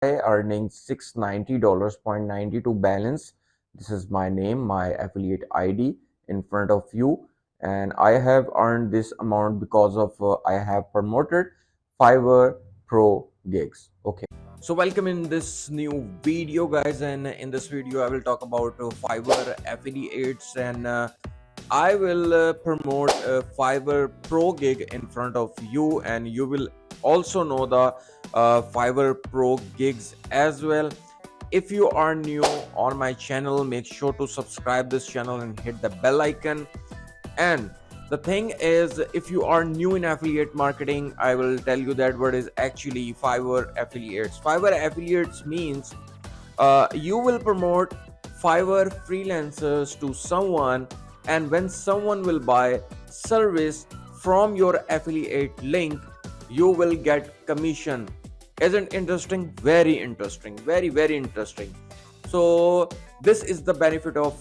earning $690.92 balance. This is my name, my affiliate ID in front of you, and I have earned this amount because of I have promoted Fiverr Pro gigs. Okay, so welcome in this new video, guys, and in this video I will talk about Fiverr affiliates, and I will promote a Fiverr Pro gig in front of you, and you will also know the Fiverr Pro gigs as well. If you are new on my channel, make sure to subscribe this channel and hit the bell icon. And the thing is, if you are new in affiliate marketing, I will tell you that what is actually Fiverr affiliates. Fiverr affiliates means you will promote Fiverr freelancers to someone, and when someone will buy service from your affiliate link, you will get commission. Isn't interesting? Very interesting, very interesting. So this is the benefit of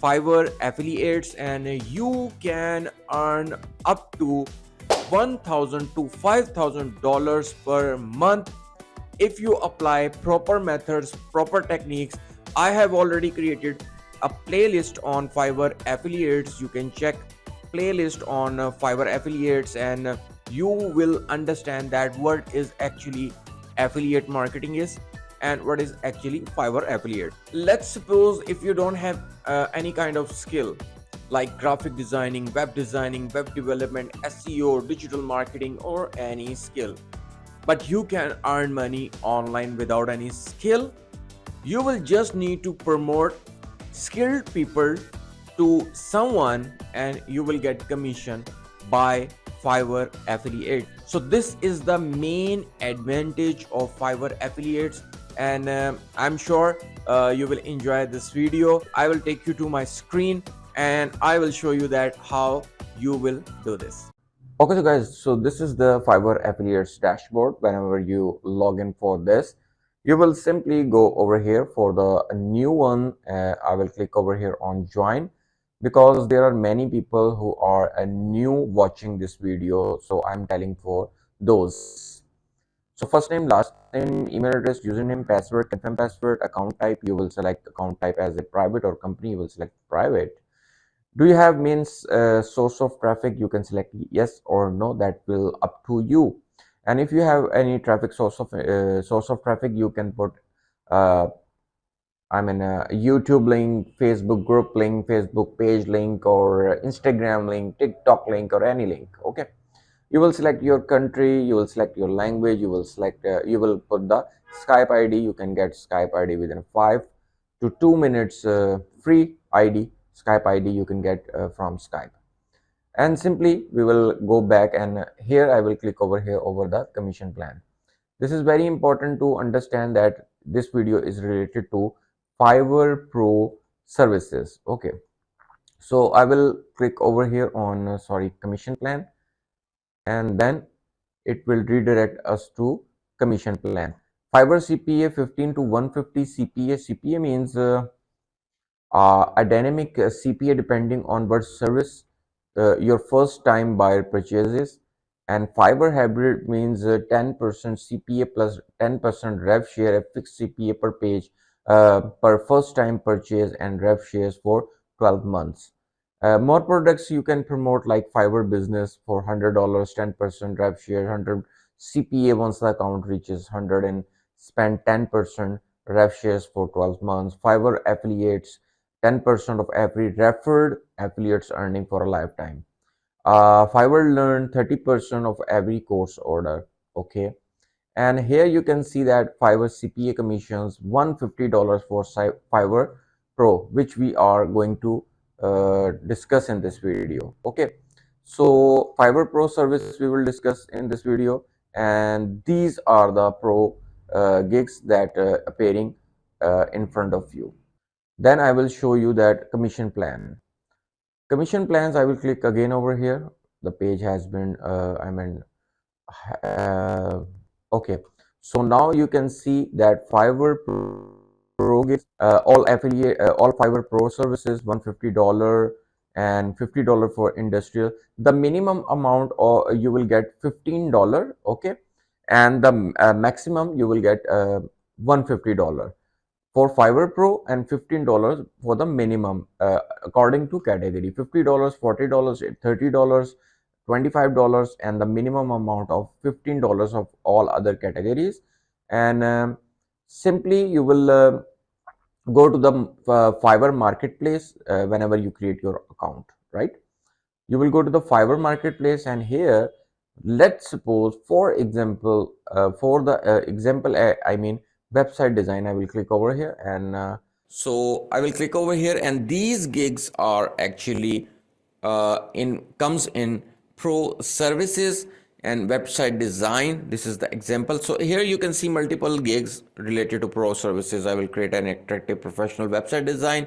Fiverr affiliates, and you can earn up to $1,000 to $5,000 per month if you apply proper methods, proper techniques. I have already created a playlist on Fiverr affiliates. You can check playlist on Fiverr affiliates, and you will understand that what is actually affiliate marketing is and what is actually Fiverr affiliate. Let's suppose if you don't have any kind of skill like graphic designing, web development, SEO, digital marketing, or any skill, but you can earn money online without any skill. You will just need to promote skilled people to someone, and you will get commission by Fiverr affiliate. So this is the main advantage of Fiverr affiliates, and I'm sure you will enjoy this video. I will take you to my screen and I will show you that how you will do this. Okay, so guys, so this is the Fiverr affiliates dashboard. Whenever you log in for this, you will simply go over here for the new one. I will click over here on join, because there are many people who are new watching this video, so I'm telling for those. So first name, last name, email address, username, password, confirm password, account type. You will select account type as a private or company. You will select private. Do you have means source of traffic? You can select yes or no. That will up to you. And if you have any traffic source of traffic, you can put I mean YouTube link, Facebook group link, Facebook page link, or Instagram link, TikTok link, or any link. Okay, you will select your country, you will select your language, you will select you will put the Skype ID. You can get Skype ID within 5 to 2 minutes. Free ID, Skype ID you can get from Skype. And simply we will go back, and here I will click over here over the commission plan. This is very important to understand that this video is related to Fiverr Pro services. Okay, so I will click over here on commission plan, and then it will redirect us to commission plan. Fiverr CPA 15 to 150 CPA. CPA means a dynamic CPA depending on what service your first time buyer purchases. And Fiverr hybrid means 10% CPA plus 10% rev share, a fixed CPA per page per first time purchase, and rev shares for 12 months. More products you can promote like Fiverr business for $100, 10% rev share, 100 CPA once the account reaches 100, and spend 10% rev shares for 12 months. Fiverr affiliates 10% of every referred affiliates earning for a lifetime. Fiverr learn 30% of every course order. Okay, and here you can see that Fiverr CPA commissions $150 for Fiverr Pro, which we are going to discuss in this video. Okay, so Fiverr Pro service we will discuss in this video, and these are the pro gigs that appearing in front of you. Then I will show you that commission plan. Commission plans, I will click again over here. The page has been okay, so now you can see that Fiverr Pro gives all Fiverr Pro services $150 and $50 for industrial. The minimum amount you will get $15, okay, and the maximum you will get $150 for Fiverr Pro, and $15 for the minimum according to category. $50, $40, $30, $25, and the minimum amount of $15 of all other categories. And simply you will go to the Fiverr marketplace whenever you create your account, right? You will go to the Fiverr marketplace, and here let's suppose, for example, for the example, I mean website design, I will click over here, and so I will click over here, and these gigs are actually in comes in pro services and website design. This is the example. So here you can see multiple gigs related to pro services. I will create an attractive professional website design,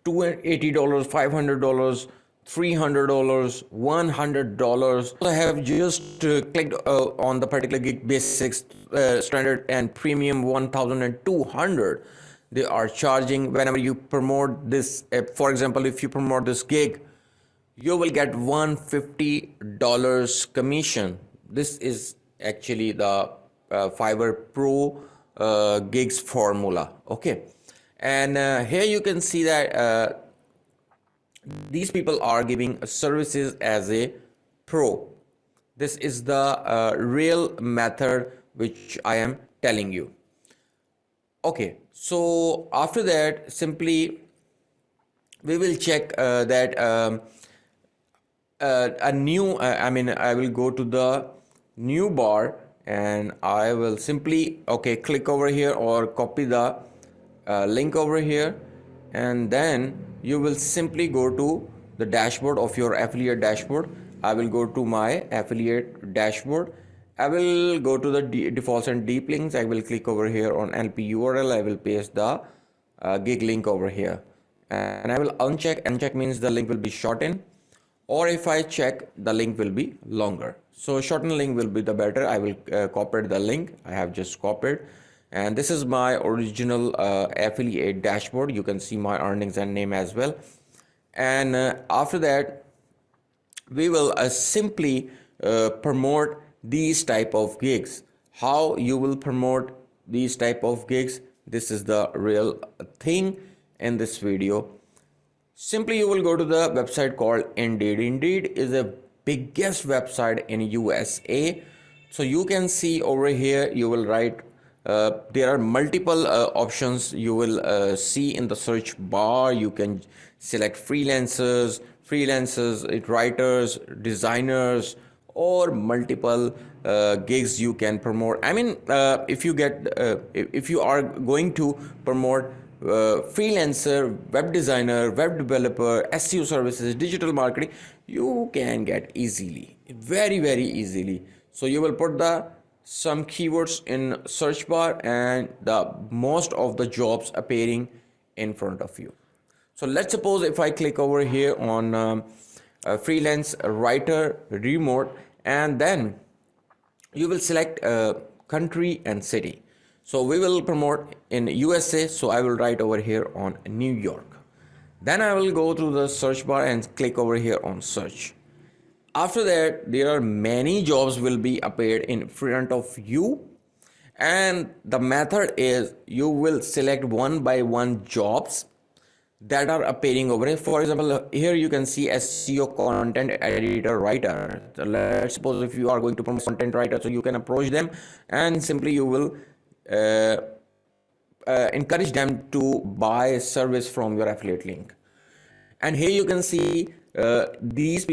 $280, $500, $300, $100. I have just clicked on the particular gig, basics, standard, and premium, 1,200. They are charging whenever you promote this. For example, if you promote this gig, you will get $150 commission. This is actually the Fiverr Pro gigs formula. Okay, and here you can see that these people are giving services as a pro. This is the real method which I am telling you. Okay, so after that, simply we will check that a new I will go to the new bar, and I will simply click over here or copy the link over here, and then you will simply go to the dashboard of your affiliate dashboard. I will go to my affiliate dashboard. I will go to the defaults and deep links. I will click over here on LP URL. I will paste the gig link over here, and I will uncheck. Uncheck means the link will be shortened, or if I check, the link will be longer. So shortened link will be the better. I will copy the link. I have just copied, and this is my original affiliate dashboard. You can see my earnings and name as well. And after that, we will simply promote these type of gigs. How you will promote these type of gigs? This is the real thing in this video. Simply you will go to the website called Indeed. Indeed is the biggest website in USA. So you can see over here, you will write, there are multiple options you will see in the search bar. You can select freelancers, writers, designers, or multiple gigs you can promote. I mean, if you are going to promote freelancer, web designer, web developer, SEO services, digital marketing, you can get easily, very easily. So you will put some keywords in search bar, and the most of the jobs appearing in front of you. So let's suppose if I click over here on freelance writer remote, and then you will select country and city. So we will promote in USA. So I will write over here on New York. Then I will go to the search bar and click over here on search. After that, there are many jobs will be appeared in front of you, and the method is you will select one by one jobs that are appearing over here. For example, here you can see SEO content editor writer. So let's suppose if you are going to promote content writer, so you can approach them, and simply you will encourage them to buy a service from your affiliate link. And here you can see these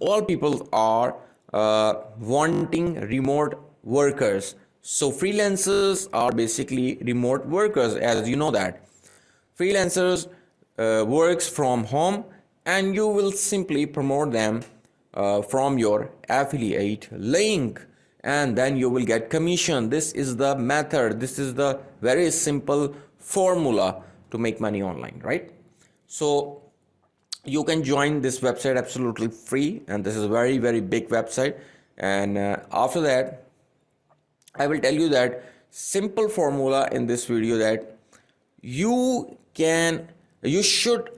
all people are wanting remote workers. So freelancers are basically remote workers, as you know that. Freelancers works from home, and you will simply promote them from your affiliate link, and then you will get commission. This is the method. This is the very simple formula to make money online, right? So you can join this website absolutely free, and this is a very big website. And after that, I will tell you that simple formula in this video, that you should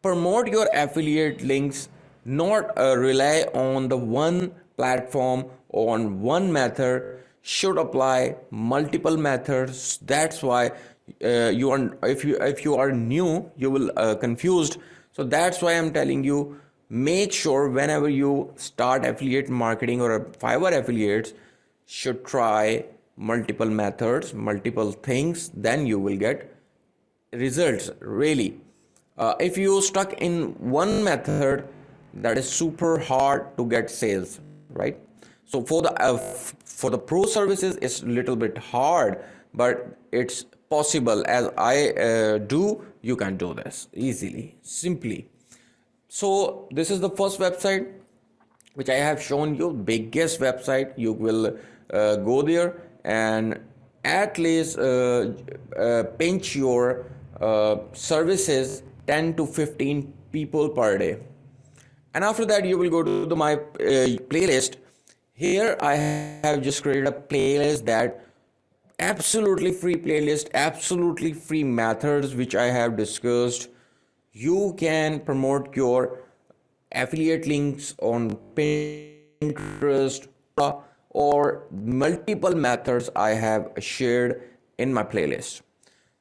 promote your affiliate links, not rely on the one platform or on one method. should apply multiple methods. That's why you are, if you are new, you will confused. So that's why I'm telling you, make sure whenever you start affiliate marketing or a Fiverr affiliates, should try multiple methods, multiple things, then you will get results really. If you stuck in one method, that is super hard to get sales, right? So for the pro services, it's a little bit hard, but it's possible. As I do, you can do this easily, simply. So this is the first website which I have shown you, biggest website. You will go there and at least pinch your services 10 to 15 people per day. And after that, you will go to my playlist. Here I have just created a playlist, that absolutely free playlist, absolutely free methods which I have discussed. You can promote your affiliate links on Pinterest, or multiple methods I have shared in my playlist.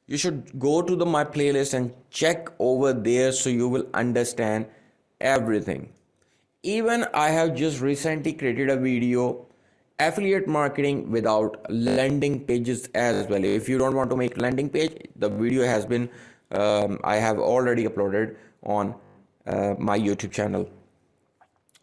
You should go to my playlist and check over there, so you will understand everything. Even I have just recently created a video, affiliate marketing without landing pages as well. If you don't want to make landing page, the video has been I have already uploaded on my YouTube channel.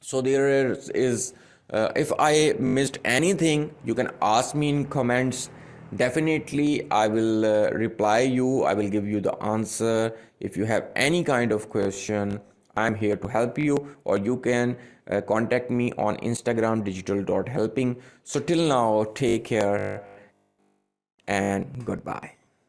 So there is if I missed anything, you can ask me in comments. Definitely I will reply you. I will give you the answer. If you have any kind of question, I'm here to help you, or you can contact me on Instagram digital.helping. So till now, take care and goodbye.